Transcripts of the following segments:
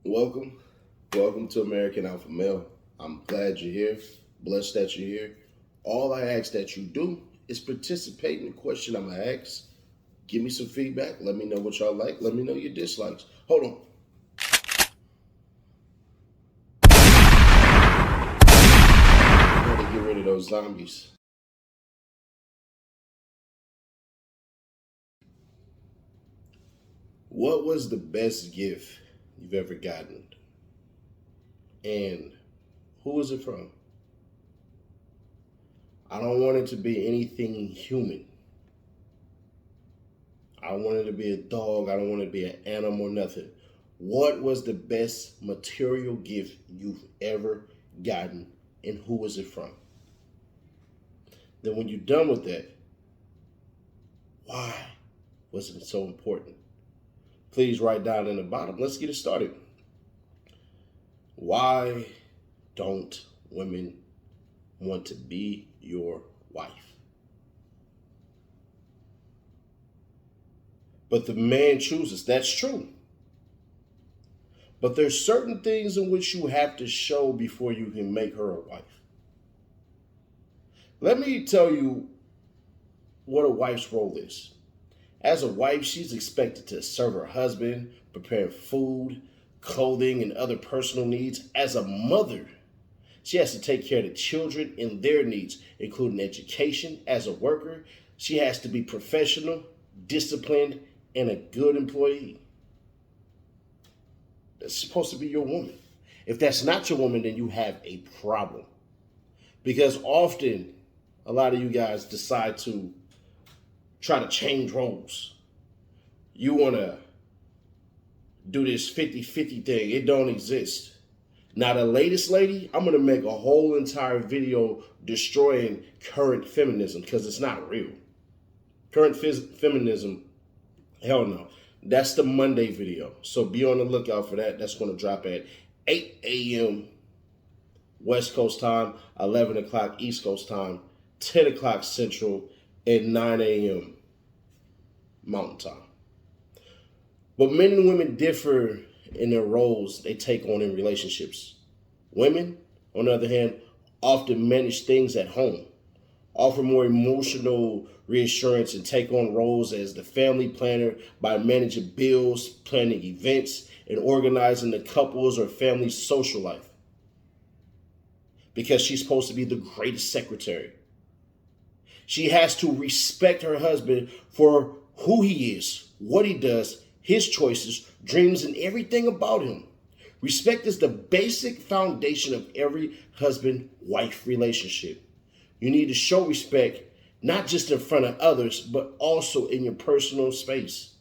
Welcome. Welcome to American Alpha Male. I'm glad you're here. Blessed that you're here. All I ask that you do is participate in the question I'm going to ask. Give me some feedback. Let me know what y'all like. Let me know your dislikes. Hold on. I got to get rid of those zombies. What was the best gift you've ever gotten? And who was it from? I don't want it to be anything human. I don't want it to be a dog. I don't want it to be an animal, nothing. What was the best material gift you've ever gotten and who was it from? Then when you're done with that, why was it so important? Please write down in the bottom. Let's get it started. Why don't women want to be your wife? But the man chooses. That's true. But there's certain things in which you have to show before you can make her a wife. Let me tell you what a wife's role is. As a wife, she's expected to serve her husband, prepare food, clothing, and other personal needs. As a mother, she has to take care of the children and their needs, including education. As a worker, she has to be professional, disciplined, and a good employee. That's supposed to be your woman. If that's not your woman, then you have a problem. Because often, a lot of you guys decide to try to change roles. You want to do this 50-50 thing. It don't exist. Now, the latest lady, I'm going to make a whole entire video destroying current feminism because it's not real. Current feminism, hell no. That's the Monday video. So be on the lookout for that. That's going to drop at 8 a.m. West Coast time, 11 o'clock East Coast time, 10 o'clock Central, and 9 a.m. Mountain time. But men and women differ in their roles they take on in relationships. Women, on the other hand, often manage things at home, offer more emotional reassurance, and take on roles as the family planner by managing bills, planning events, and organizing the couple's or family's social life. Because she's supposed to be the greatest secretary. She has to respect her husband for who he is, what he does, his choices, dreams, and everything about him. Respect is the basic foundation of every husband-wife relationship. You need to show respect not just in front of others, but also in your personal space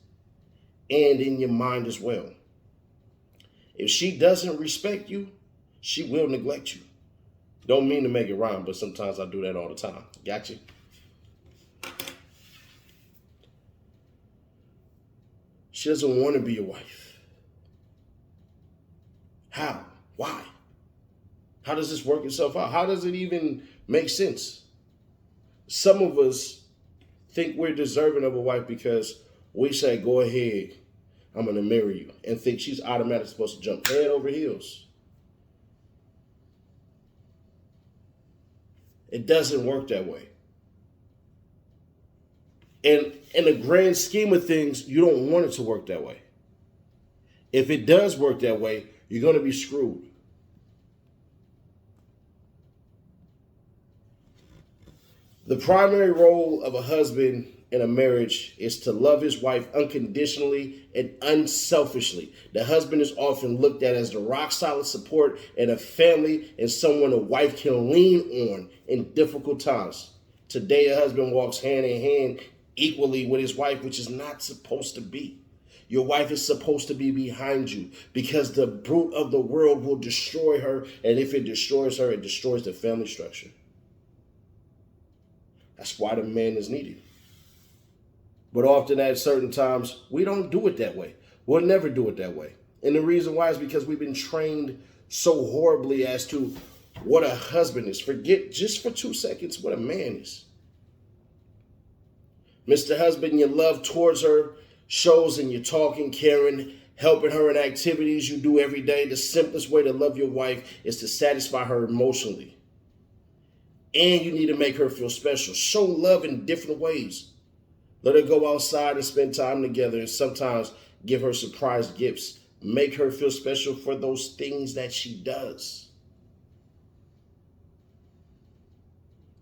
and in your mind as well. If she doesn't respect you, she will neglect you. Don't mean to make it rhyme, but sometimes I do that all the time. Got you? She doesn't want to be your wife. How? Why? How does this work itself out? How does it even make sense? Some of us think we're deserving of a wife because we say, go ahead, I'm going to marry you, and think she's automatically supposed to jump head over heels. It doesn't work that way. And in the grand scheme of things, you don't want it to work that way. If it does work that way, you're going to be screwed. The primary role of a husband in a marriage is to love his wife unconditionally and unselfishly. The husband is often looked at as the rock-solid support in a family and someone a wife can lean on in difficult times. Today, a husband walks hand in hand equally with his wife, which is not supposed to be. Your wife is supposed to be behind you because the brute of the world will destroy her, and if it destroys her, it destroys the family structure. That's why the man is needed. But often at certain times, we don't do it that way. We'll never do it that way. And the reason why is because we've been trained so horribly as to what a husband is. Forget just for 2 seconds what a man is. Mr. Husband, your love towards her shows in your talking, caring, helping her in activities you do every day. The simplest way to love your wife is to satisfy her emotionally. And you need to make her feel special. Show love in different ways. Let her go outside and spend time together, and sometimes give her surprise gifts. Make her feel special for those things that she does.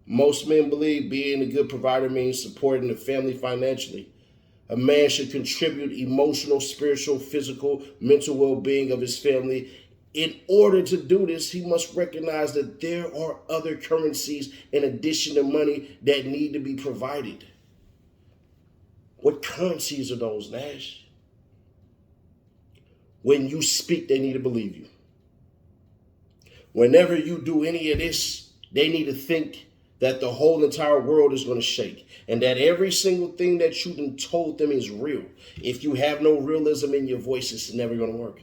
Most men believe being a good provider means supporting the family financially. A man should contribute emotional, spiritual, physical, mental well-being of his family. In order to do this, he must recognize that there are other currencies in addition to money that need to be provided. What currencies are those, Nash? When you speak, they need to believe you. Whenever you do any of this, they need to think that the whole entire world is going to shake and that every single thing that you done told them is real. If you have no realism in your voice, it's never going to work.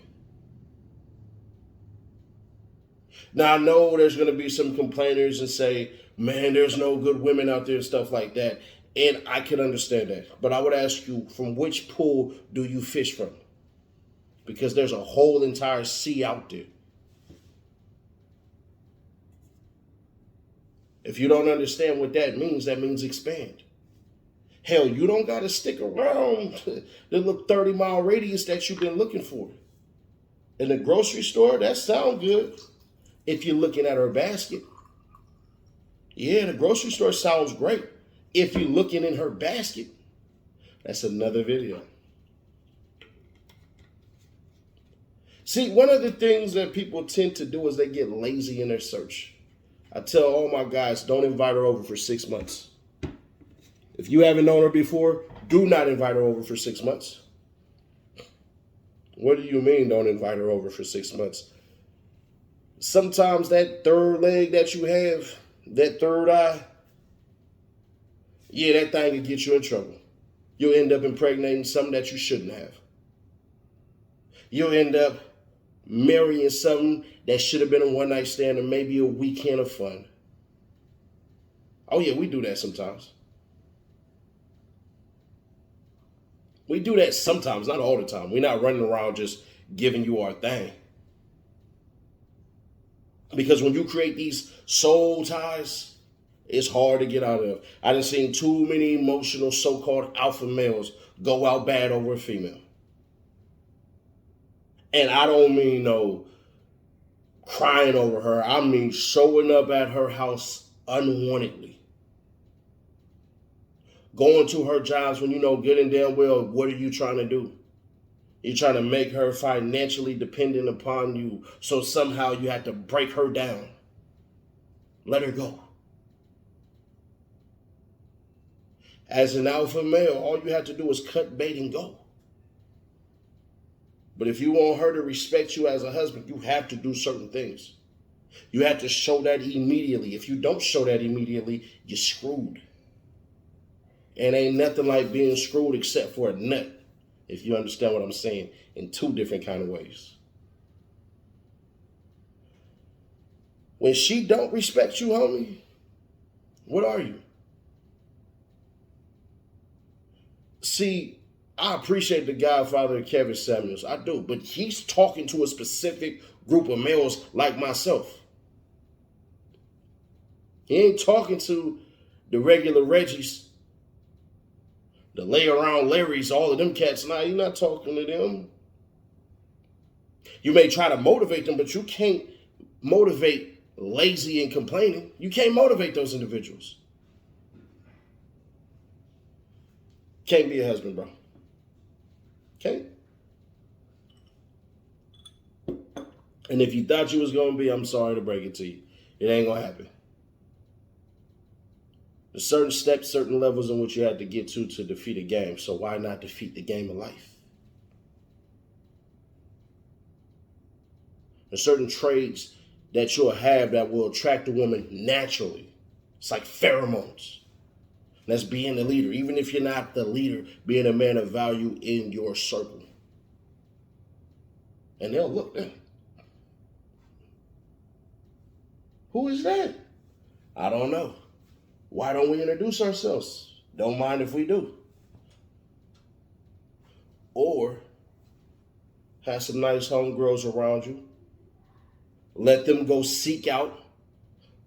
Now, I know there's going to be some complainers and say, man, there's no good women out there and stuff like that. And I can understand that. But I would ask you, from which pool do you fish from? Because there's a whole entire sea out there. If you don't understand what that means expand. Hell, you don't got to stick around the little 30-mile radius that you've been looking for. In the grocery store, that sounds good. If you're looking at her basket. Yeah, the grocery store sounds great. If you're looking in her basket. That's another video. See, one of the things that people tend to do is they get lazy in their search. I tell all my guys, don't invite her over for 6 months. If you haven't known her before, do not invite her over for 6 months. What do you mean don't invite her over for 6 months? Sometimes that third leg that you have, that third eye, yeah, that thing can get you in trouble. You'll end up impregnating something that you shouldn't have. You'll end up marrying something that should have been a one-night stand or maybe a weekend of fun. Oh yeah, we do that sometimes. We do that sometimes, not all the time. We're not running around just giving you our thing. Because when you create these soul ties, it's hard to get out of. I done seen too many emotional so-called alpha males go out bad over a female. And I don't mean no crying over her. I mean showing up at her house unwantedly. Going to her jobs when you know good and damn well what are you trying to do? You're trying to make her financially dependent upon you. So somehow you have to break her down. Let her go. As an alpha male, all you have to do is cut bait and go. But if you want her to respect you as a husband, you have to do certain things. You have to show that immediately. If you don't show that immediately, you're screwed. And ain't nothing like being screwed except for a nut, if you understand what I'm saying, in two different kind of ways. When she don't respect you, homie, what are you? See, I appreciate the Godfather Kevin Samuels. I do. But he's talking to a specific group of males like myself. He ain't talking to the regular Reggies, the lay around Larrys, all of them cats. Nah, you're not talking to them. You may try to motivate them, but you can't motivate lazy and complaining. You can't motivate those individuals. Can't be a husband, bro. Can't. And if you thought you was going to be, I'm sorry to break it to you. It ain't going to happen. There's certain steps, certain levels in which you have to get to defeat a game. So why not defeat the game of life? There's certain traits that you'll have that will attract a woman naturally. It's like pheromones. That's being the leader. Even if you're not the leader, being a man of value in your circle. And they'll look there. Who is that? I don't know. Why don't we introduce ourselves? Don't mind if we do. Or Have some nice homegirls around you. Let them go seek out,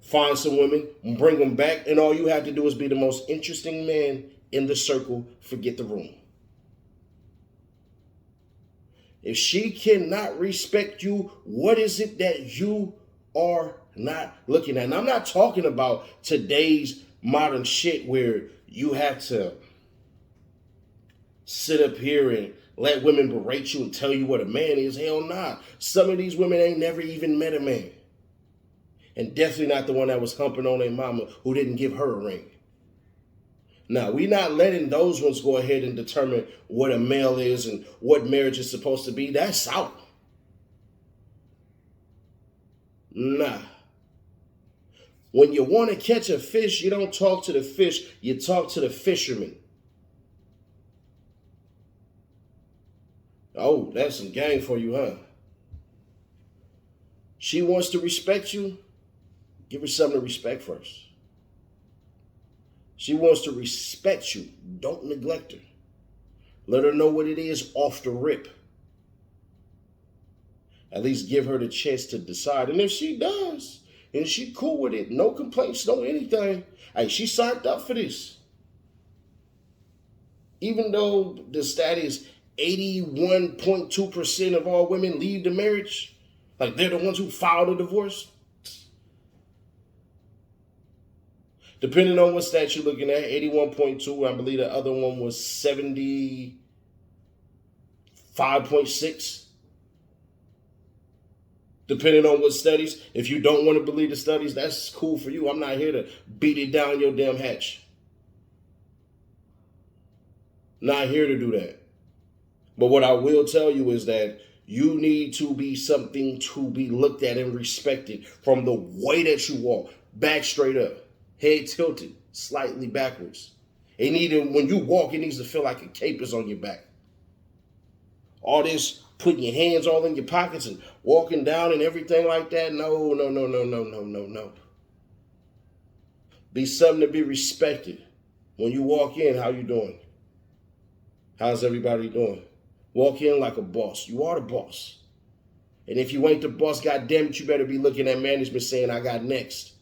find some women, bring them back, and all you have to do is be the most interesting man in the circle. Forget the room. If she cannot respect you, what is it that you are not looking at? And I'm not talking about today's modern shit where you have to sit up here and let women berate you and tell you what a man is. Hell nah. Some of these women ain't never even met a man. And definitely not the one that was humping on their mama who didn't give her a ring. Now, we not letting those ones go ahead and determine what a male is and what marriage is supposed to be. That's out. Nah. When you want to catch a fish, you don't talk to the fish, you talk to the fisherman. Oh, that's some game for you, huh? She wants to respect you. Give her something to respect first. She wants to respect you. Don't neglect her. Let her know what it is off the rip. At least give her the chance to decide. And if she does, and she cool with it, no complaints, no anything, hey, she signed up for this. Even though the stat is 81.2% of all women leave the marriage, like they're the ones who filed a divorce. Depending on what stat you're looking at, 81.2, I believe the other one was 75.6. Depending on what studies. If you don't want to believe the studies, that's cool for you. I'm not here to beat it down your damn hatch. Not here to do that. But what I will tell you is that you need to be something to be looked at and respected from the way that you walk. Back straight up. Head tilted, slightly backwards. When you walk, it needs to feel like a cape is on your back. All this putting your hands all in your pockets and walking down and everything like that. No. Be something to be respected. When you walk in, how you doing? How's everybody doing? Walk in like a boss. You are the boss. And if you ain't the boss, goddamn it, you better be looking at management saying, I got next.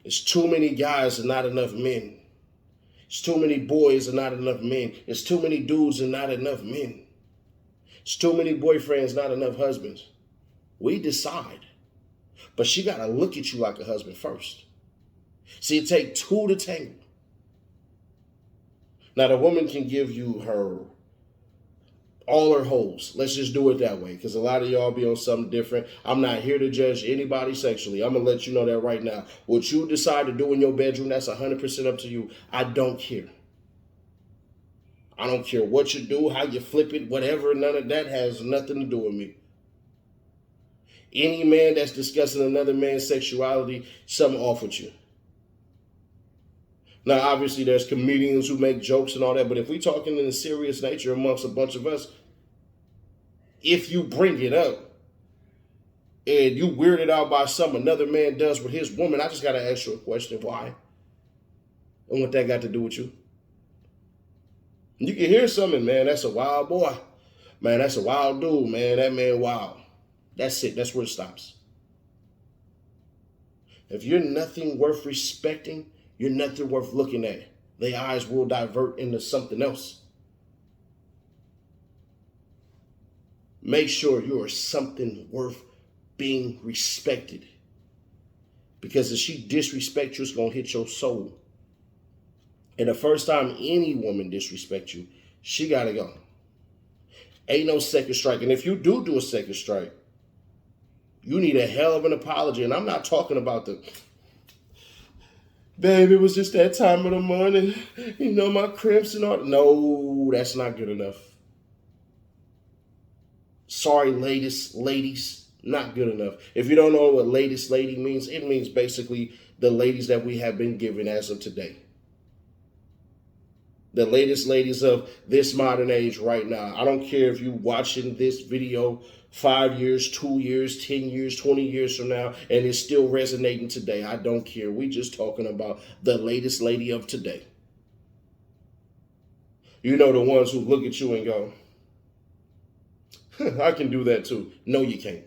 It's too many guys and not enough men. It's too many boys and not enough men. It's too many dudes and not enough men. It's too many boyfriends, not enough husbands. We decide. But she got to look at you like a husband first. See, it takes two to tango. Now, the woman can give you all her holes. Let's just do it that way, because a lot of y'all be on something different. I'm not here to judge anybody sexually. I'm going to let you know that right now. What you decide to do in your bedroom, that's 100% up to you. I don't care. I don't care what you do, how you flip it, whatever. None of that has nothing to do with me. Any man that's discussing another man's sexuality, something off with you. Now, obviously, there's comedians who make jokes and all that, but if we're talking in a serious nature amongst a bunch of us, if you bring it up and you weirded out by something another man does with his woman, I just got to ask you a question. Why? And what that got to do with you? You can hear something, man, that's a wild boy. Man, that's a wild dude, man. That man wild. That's it. That's where it stops. If you're nothing worth respecting, you're nothing worth looking at. Their eyes will divert into something else. Make sure you are something worth being respected. Because if she disrespects you, it's going to hit your soul. And the first time any woman disrespects you, she got to go. Ain't no second strike. And if you do a second strike, you need a hell of an apology. And I'm not talking about the, babe, it was just that time of the morning. You know, my cramps and all. No, that's not good enough. Sorry, ladies, not good enough. If you don't know what latest lady means, it means basically the ladies that we have been given as of today. The latest ladies of this modern age right now. I don't care if you're watching this video 5 years, 2 years, 10 years, 20 years from now, and it's still resonating today. I don't care. We just talking about the latest lady of today. You know, the ones who look at you and go, I can do that too. No, you can't.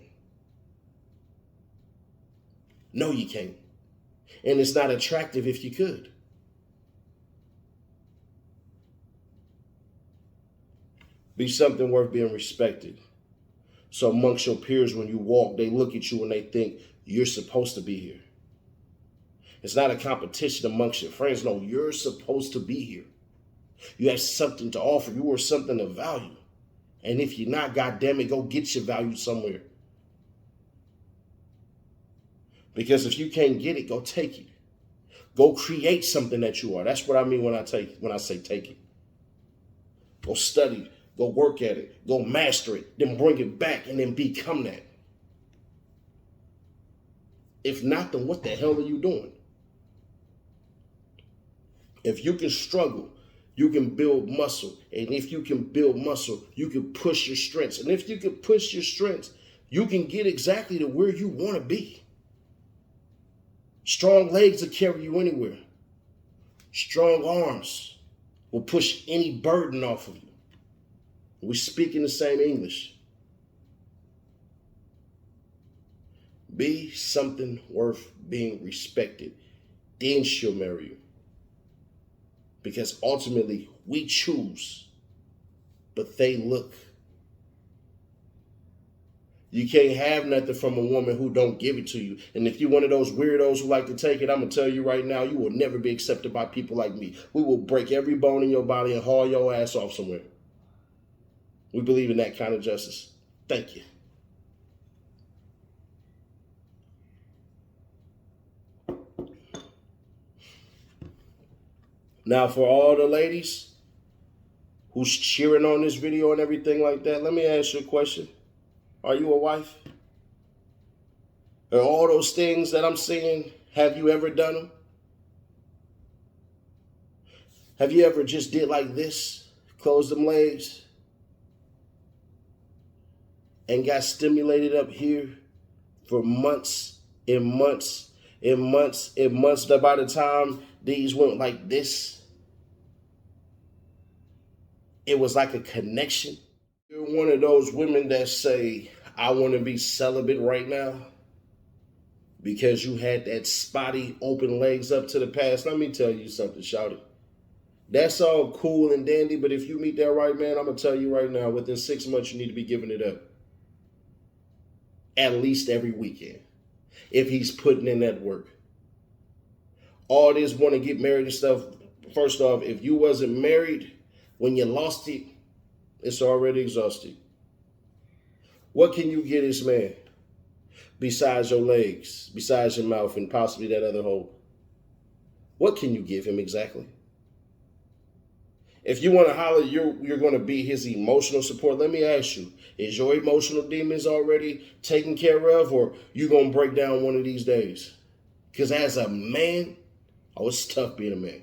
No, you can't. And it's not attractive if you could. Be something worth being respected. So amongst your peers, when you walk, they look at you and they think you're supposed to be here. It's not a competition amongst your friends. No, you're supposed to be here. You have something to offer. You are something of value. And if you're not, goddamn it, go get your value somewhere. Because if you can't get it, go take it. Go create something that you are. That's what I mean when I say take it. Go study. Go work at it. Go master it. Then bring it back and then become that. If not, then what the hell are you doing? If you can struggle, you can build muscle. And if you can build muscle, you can push your strengths. And if you can push your strengths, you can get exactly to where you want to be. Strong legs will carry you anywhere. Strong arms will push any burden off of you. We speak in the same English. Be something worth being respected. Then she'll marry you. Because ultimately, we choose, but they look. You can't have nothing from a woman who don't give it to you. And if you're one of those weirdos who like to take it, I'm going to tell you right now, you will never be accepted by people like me. We will break every bone in your body and haul your ass off somewhere. We believe in that kind of justice. Thank you. Now, for all the ladies who's cheering on this video and everything like that, let me ask you a question. Are you a wife? Are all those things that I'm saying, have you ever done them? Have you ever just did like this, closed them legs, and got stimulated up here for months and months and months and months, that by the time these went like this, it was like a connection? You're one of those women that say, I want to be celibate right now because you had that spotty open legs up to the past. Let me tell you something, shawty. That's all cool and dandy, but if you meet that right man, I'm going to tell you right now, within 6 months, you need to be giving it up. At least every weekend, if he's putting in that work. All this want to get married and stuff, first off, if you wasn't married when you lost it, it's already exhausted. What can you get this man besides your legs, besides your mouth, and possibly that other hole? What can you give him exactly? If you want to holler, you're going to be his emotional support. Let me ask you, is your emotional demons already taken care of, or you going to break down one of these days? Because as a man, it's tough being a man.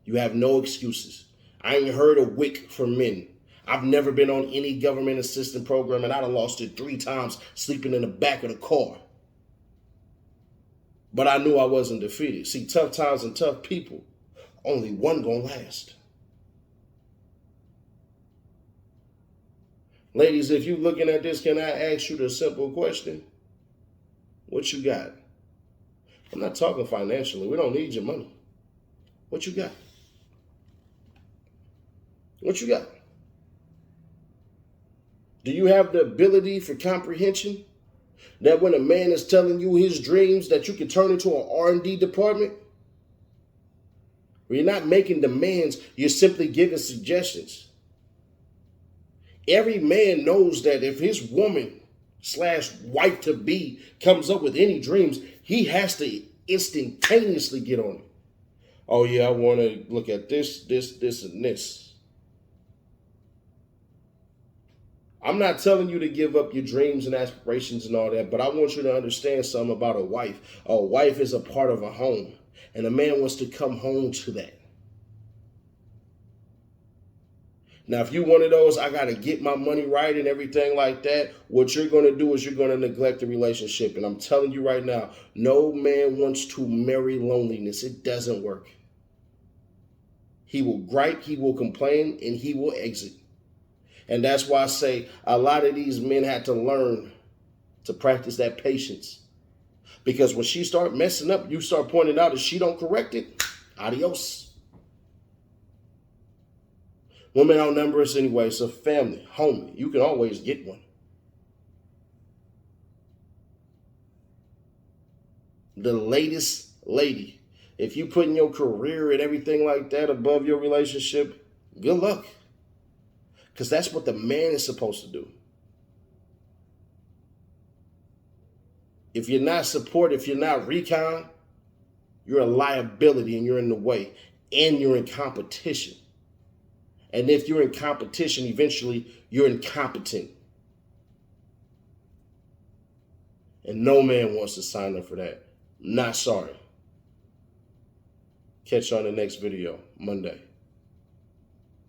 You have no excuses. I ain't heard a wick from men. I've never been on any government assistance program, and I'd have lost it 3 times sleeping in the back of the car. But I knew I wasn't defeated. See, tough times and tough people, only one gonna last. Ladies, if you looking at this, can I ask you the simple question? What you got? I'm not talking financially. We don't need your money. What you got? What you got? Do you have the ability for comprehension that when a man is telling you his dreams that you can turn into an R&D department? Where you're not making demands, you're simply giving suggestions. Every man knows that if his woman / wife-to-be comes up with any dreams, he has to instantaneously get on it. Oh yeah, I want to look at this, and this. I'm not telling you to give up your dreams and aspirations and all that, but I want you to understand something about a wife. A wife is a part of a home, and a man wants to come home to that. Now, if you're one of those, I got to get my money right and everything like that, what you're going to do is you're going to neglect the relationship. And I'm telling you right now, no man wants to marry loneliness. It doesn't work. He will gripe, he will complain, and he will exit. And that's why I say a lot of these men had to learn to practice that patience. Because when she start messing up, you start pointing out, if she don't correct it, adios. Women outnumber us anyway, so family, homie, you can always get one. The latest lady, if you putting your career and everything like that above your relationship, good luck. Because that's what the man is supposed to do. If you're not supportive, if you're not recon, you're a liability and you're in the way. And you're in competition. And if you're in competition, eventually you're incompetent. And no man wants to sign up for that. Not sorry. Catch you on the next video, Monday.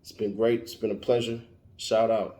It's been great. It's been a pleasure. Shout out.